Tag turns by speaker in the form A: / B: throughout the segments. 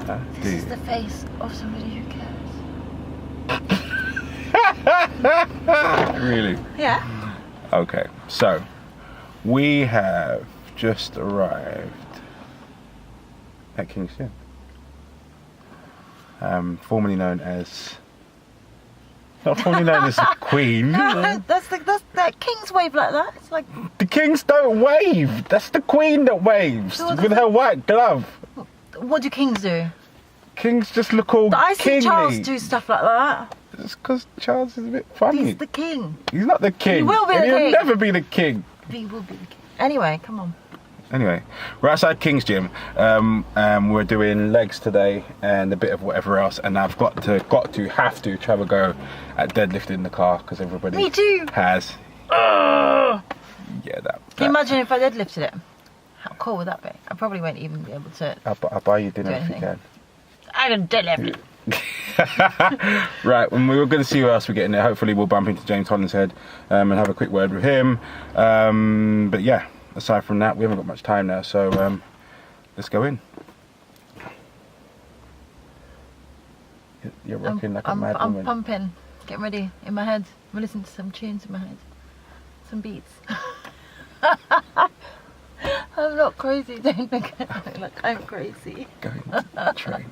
A: Huh?
B: This is the face of somebody who cares.
A: Really?
B: Yeah.
A: Okay, so we have just arrived at King's Gym, formerly known as, not formerly known as the Queen.
B: No, that's that kings wave like that. It's like,
A: The kings don't wave. That's the Queen that waves
B: So what
A: with her white glove.
B: what do kings do?
A: Kings just look all
B: I see
A: kingly.
B: Charles do stuff like that.
A: It's because Charles is a bit funny.
B: He's the king.
A: He's not the king.
B: He will be
A: and
B: the
A: he'll
B: king.
A: never be the king.
B: He will be the king. Anyway, come on.
A: Anyway, we're outside King's Gym. We're doing legs today and a bit of whatever else. And I've have to have a go at deadlifting in the car because everybody
B: Me too.
A: has.
B: Ugh.
A: Yeah, that.
B: Can you imagine if I deadlifted it? How cool would that be? I probably won't even be able to.
A: I'll buy you dinner
B: Do
A: if you
B: anything.
A: can.
B: I can deadlift.
A: Right, and we were going to see who else we're getting there. Hopefully we'll bump into James Hollinshead and have a quick word with him. But yeah, aside from that, we haven't got much time now, so let's go in. You're rocking like a mad
B: I'm
A: woman.
B: pumping. Getting ready in my head. I'm listening to some tunes in my head. Some beats. I'm not crazy. Don't think like I'm crazy.
A: Going to the train.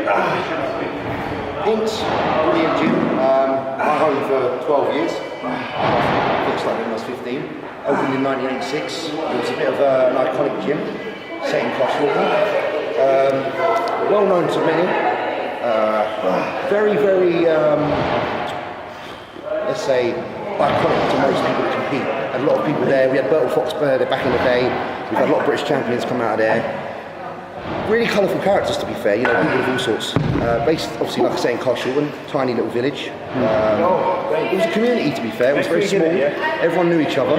C: Bunz, brilliant gym. I owned for 12 years. I think started when I was 15. Opened in 1986. It was a bit of an iconic gym, set in Croydon. Well known to many. Very, very, let's say, iconic to most people that compete. Had a lot of people there. We had Bertel Foxburgh there back in the day. We've had a lot of British champions come out of there. Really colourful characters, to be fair, you know, people of all sorts. Based, obviously, like I say, in Croydon, tiny little village. It was a community, to be fair. It was very small. Everyone knew each other.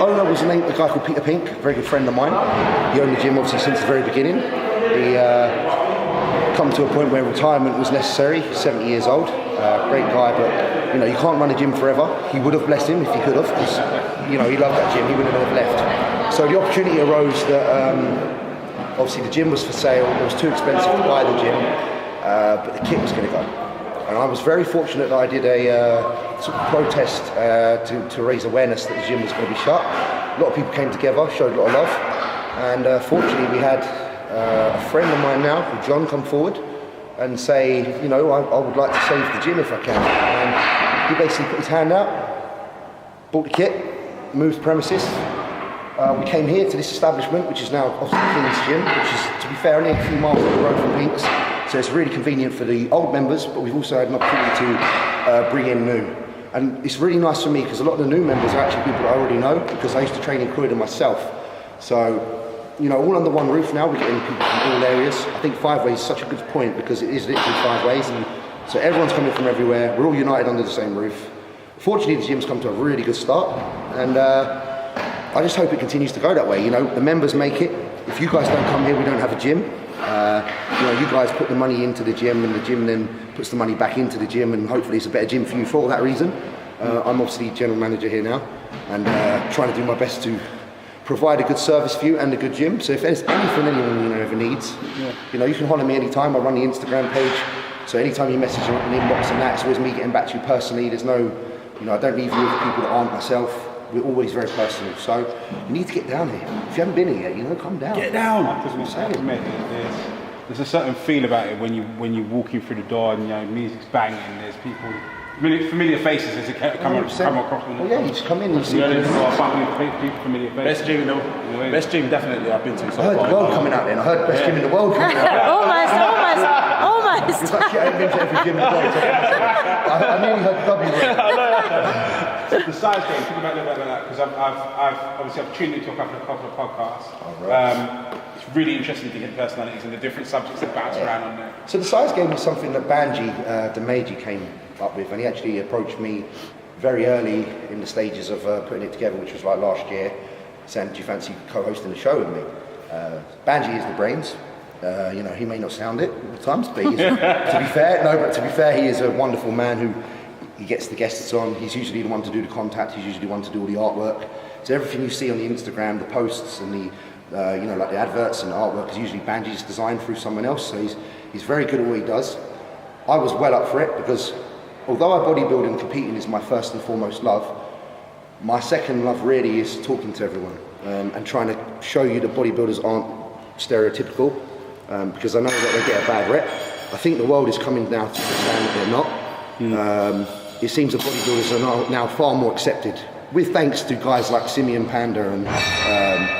C: Owner was a guy called Peter Pink, a very good friend of mine. He owned the gym, obviously, since the very beginning. He come to a point where retirement was necessary. 70 years old. Great guy, but you know, you can't run a gym forever. He would have blessed him if he could have, because you know, he loved that gym. He wouldn't have left. So the opportunity arose that. Obviously the gym was for sale, it was too expensive to buy the gym, but the kit was going to go. And I was very fortunate that I did a sort of protest to raise awareness that the gym was going to be shut. A lot of people came together, showed a lot of love, and fortunately we had a friend of mine now, called John, come forward and say, you know, I would like to save the gym if I can. And he basically put his hand out, bought the kit, moved premises. We came here to this establishment, which is now obviously King's Gym, which is, to be fair, only a few miles up the road from Pete's. So it's really convenient for the old members, but we've also had an opportunity to bring in new. And it's really nice for me because a lot of the new members are actually people that I already know, because I used to train in Croydon myself. So, you know, all under one roof now, we're getting people from all areas. I think 5 ways is such a good point because it is literally 5 ways. And so everyone's coming from everywhere. We're all united under the same roof. Fortunately, the gym's come to a really good start. And I just hope it continues to go that way. You know, the members make it. If you guys don't come here, we don't have a gym. You know, you guys put the money into the gym, and the gym then puts the money back into the gym, and hopefully it's a better gym for you for that reason. I'm obviously general manager here now, and trying to do my best to provide a good service for you and a good gym. So if there's anything anyone ever needs, you know, you can holler me anytime. I run the Instagram page, so anytime you message an inbox and that, it's always me getting back to you personally. There's no, you know, I don't leave you with people that aren't myself. We're always very personal, so you need to get down here. If you haven't been here yet, you know, come down.
A: Get down. There's a certain feel about it when you're walking through the door and you know music's banging. There's people, familiar faces as they come across.
C: Well, yeah, you just come in and see.
A: People familiar faces.
D: Best gym definitely I've been to. So
C: I heard the world coming out then. I heard best gym in the world coming out.
B: Almost.
C: It's like shit, I ain't been to every gym in the world. I nearly heard the W word.
A: The size game, think about that, because I've tuned into a couple of podcasts.
C: Oh, right.
A: It's really interesting to get personalities and the different subjects that bounce around on there.
C: So the size game is something that Banji, the Meiji, came up with, and he actually approached me very early in the stages of putting it together, which was like last year, saying, do you fancy co-hosting the show with me? Banji is the brains. You know, he may not sound it at times, but he's, to be fair, he is a wonderful man who he gets the guests on. He's usually the one to do the contact. He's usually the one to do all the artwork. So everything you see on the Instagram, the posts and the, you know, like the adverts and the artwork is usually Banji's designed through someone else. So he's very good at what he does. I was well up for it because although bodybuilding and competing is my first and foremost love, my second love really is talking to everyone and trying to show you that bodybuilders aren't stereotypical. Because I know that they get a bad rep. I think the world is coming now to understand that they're not. It seems that bodybuilders are now far more accepted. With thanks to guys like Simeon Panda and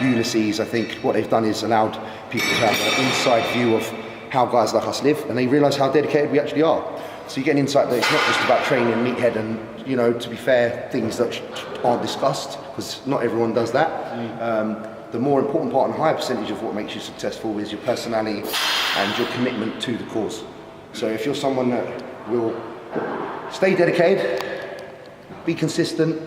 C: Ulysses, I think what they've done is allowed people to have an inside view of how guys like us live, and they realise how dedicated we actually are. So you get an insight that it's not just about training meathead and, you know, to be fair, things that aren't discussed, because not everyone does that. The more important part and higher percentage of what makes you successful is your personality and your commitment to the cause. So if you're someone that will stay dedicated, be consistent,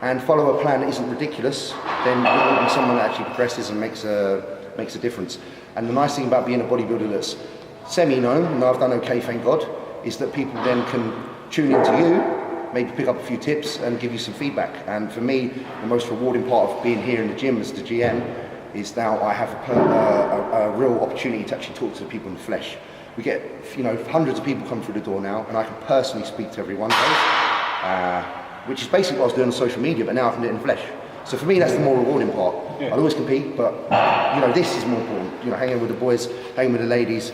C: and follow a plan that isn't ridiculous, then you will be someone that actually progresses and makes a difference. And the nice thing about being a bodybuilder that's semi-known, and I've done okay, thank God, is that people then can tune into you, maybe pick up a few tips and give you some feedback. And for me, the most rewarding part of being here in the gym as the GM is now I have a real opportunity to actually talk to people in the flesh. We get, you know, hundreds of people come through the door now, and I can personally speak to every one of those, which is basically what I was doing on social media, but now I can do it in the flesh. So for me, that's the more rewarding part. I'll always compete, but you know, this is more important. You know, hanging with the boys, hanging with the ladies,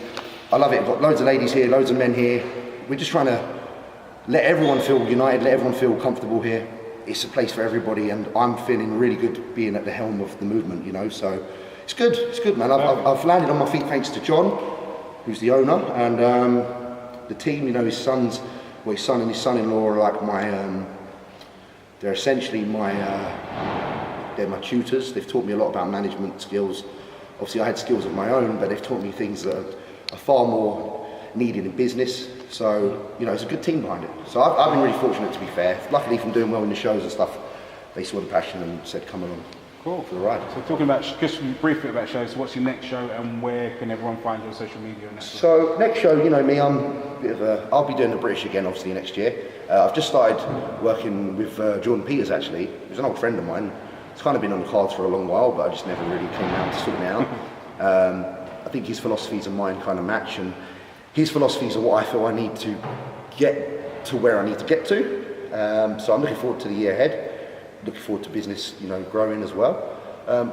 C: I love it. We've got loads of ladies here, loads of men here. We're just trying to let everyone feel united, let everyone feel comfortable here. It's a place for everybody, and I'm feeling really good being at the helm of the movement, you know, so it's good, man. I've landed on my feet thanks to John, who's the owner, and the team, you know, his son and his son-in-law are like my, they're essentially they're my tutors. They've taught me a lot about management skills. Obviously I had skills of my own, but they've taught me things that are far more needed in business. So, you know, it's a good team behind it. So I've been really fortunate, to be fair. Luckily from doing well in the shows and stuff, they saw the passion and said, come along.
A: Cool.
C: For the ride.
A: So talking about, just briefly about shows, what's your next show and where can everyone find you on social media? And
C: so next show, you know me, I'll be doing the British again obviously next year. I've just started working with Jordan Peters actually. He's an old friend of mine. It's kind of been on the cards for a long while, but I just never really came around to sorting it out. I think his philosophies and mine kind of match, and his philosophies are what I feel I need to get to where I need to get to. So I'm looking forward to the year ahead. Looking forward to business, you know, growing as well.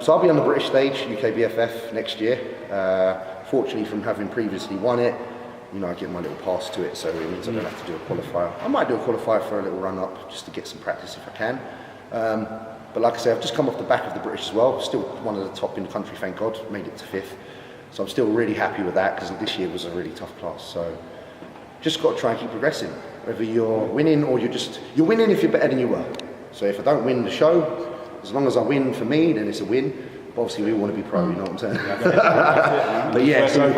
C: So I'll be on the British stage, UKBFF next year. Fortunately, from having previously won it, you know, I get my little pass to it, so it means I don't have to do a qualifier. I might do a qualifier for a little run up, just to get some practice if I can. But like I say, I've just come off the back of the British as well. Still one of the top in the country, thank God. Made it to 5th. So I'm still really happy with that, because this year was a really tough class. So just got to try and keep progressing. Whether you're winning or you're winning if you're better than you were. So if I don't win the show, as long as I win for me, then it's a win. But obviously we all want to be pro, you know what I'm saying? But yeah, so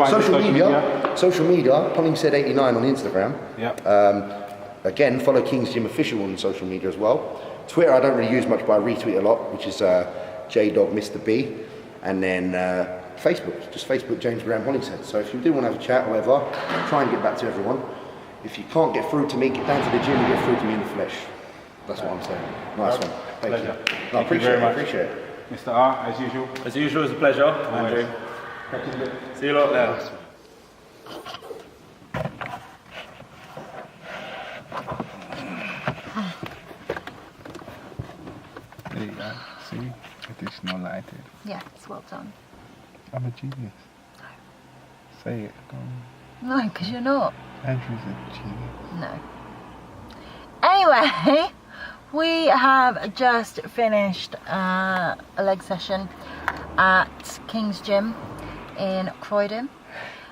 C: social media, Colin said 89 on Instagram.
A: Yep.
C: Again, follow King's Gym Official on social media as well. Twitter I don't really use much, but I retweet a lot, which is JDog Mr. B. And then Facebook, just Facebook James Graham Hollingshead. So if you do want to have a chat or whatever, try and get back to everyone. If you can't get through to me, get down to the gym and get through to me in the flesh. That's what I'm saying. Nice one. Thank you. No, I appreciate it.
A: Mr. R, as usual.
D: As usual, it's a pleasure, Andrew. See you a lot there.
A: There you go. See? Additional lighting.
B: Yeah, it's well done.
A: I'm a genius. Say it. Go on.
B: No, because you're not.
A: Andrew's a genius.
B: No. Anyway, we have just finished a leg session at King's Gym in Croydon.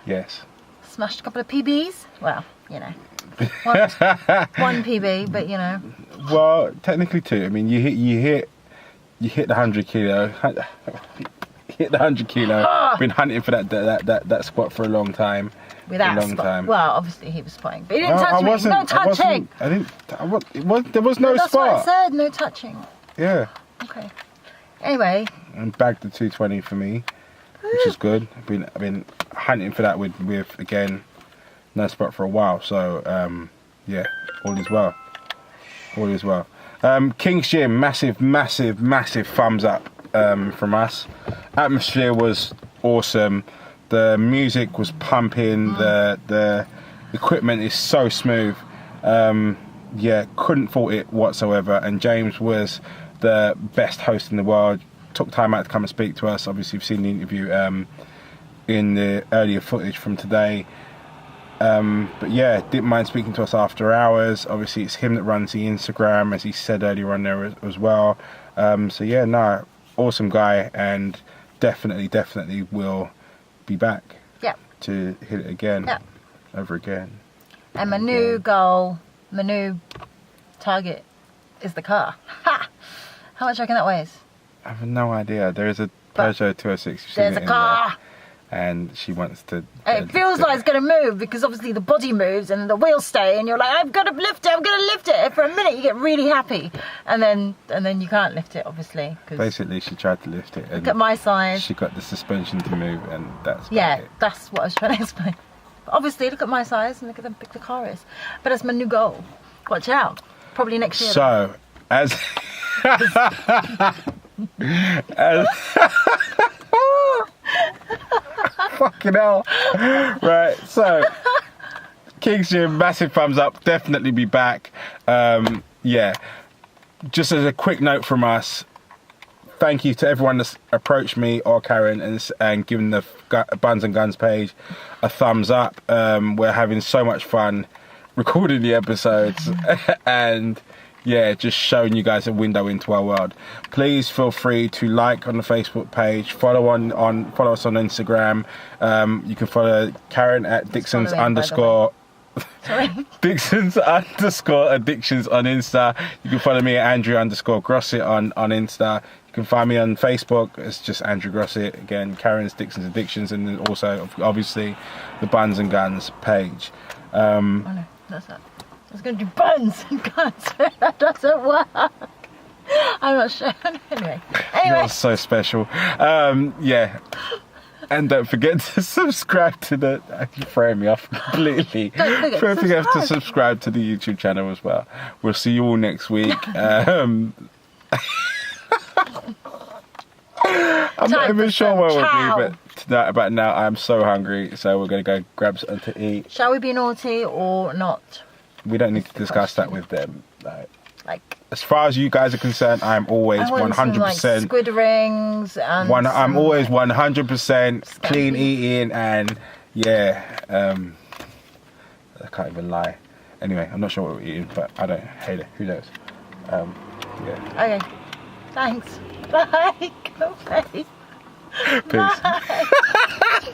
A: Yes.
B: Smashed a couple of PBs. Well, you know, one PB, but you know.
A: Well, technically two. I mean, you hit the 100 kilo. Hit the 100 kilo. Been hunting for that spot for a long time.
B: With that spot.
A: Time.
B: Well, obviously he was spotting, but he didn't touch me. No touching.
A: There was no
B: that's
A: spot.
B: That's what I said. No touching.
A: Yeah.
B: Okay. Anyway.
A: And bagged the 220 for me, which is good. I've been hunting for that with again, no spot for a while. So yeah, all is well. All is well. King's Gym, massive thumbs up from us. Atmosphere was awesome. The music was pumping. The equipment is so smooth. Yeah, couldn't fault it whatsoever. And James was the best host in the world. Took time out to come and speak to us. Obviously, you've seen the interview in the earlier footage from today. But yeah, didn't mind speaking to us after hours. Obviously, it's him that runs the Instagram, as he said earlier on there as well. So yeah, no, awesome guy, and definitely will be back.
B: Yep.
A: To hit it again.
B: Yep.
A: Over again.
B: And my new goal, my new target is the car. Ha! How much do you reckon that weighs?
A: I have no idea. There is a Peugeot 206.
B: There's a car.
A: And she wants to.
B: It feels like it's going to move because obviously the body moves and the wheels stay, and you're like, I'm going to lift it. For a minute, you get really happy, and then you can't lift it, obviously. Cause
A: basically, she tried to lift it. And
B: look at my size.
A: She got the suspension to move, and that's.
B: Yeah,
A: it.
B: That's what I was trying to explain. But obviously, look at my size and look at how big the car is. But that's my new goal. Watch out. Probably next year.
A: So, as. Fucking hell. Right, so King's Gym, massive thumbs up, definitely be back. Yeah, just as a quick note from us, thank you to everyone that's approached me or Karen and given the Bunz and Guns page a thumbs up. We're having so much fun recording the episodes and yeah, just showing you guys a window into our world. Please feel free to like on the Facebook page, follow us on Instagram. You can follow Karen at Dixon's _
B: Sorry.
A: Dixon's _ addictions on Insta. You can follow me at Andrew _ Grosset on Insta. You can find me on Facebook. It's just Andrew Grosset. Again, Karen's Dixon's Addictions, and then also obviously the Bunz and Guns page.
B: Oh no, that's not. I was going to do Bunz and Guns, but that doesn't work. I'm not sure. Anyway.
A: You're so special. Yeah. And don't forget to subscribe to the... You're throwing me off completely.
B: Don't forget
A: to subscribe to the YouTube channel as well. We'll see you all next week. I'm not even sure where we'll be, but about now I'm so hungry, so we're going to go grab something to eat.
B: Shall we be naughty or not?
A: We don't need to discuss that with them.
B: Like,
A: as far as you guys are concerned, I'm always 100%.
B: Like squid rings and.
A: I'm always 100% clean eating, and yeah, I can't even lie. Anyway, I'm not sure what we're eating, but I don't hate it. Who knows? Yeah.
B: Okay. Thanks. Bye. Go away.
A: Peace.
B: Bye.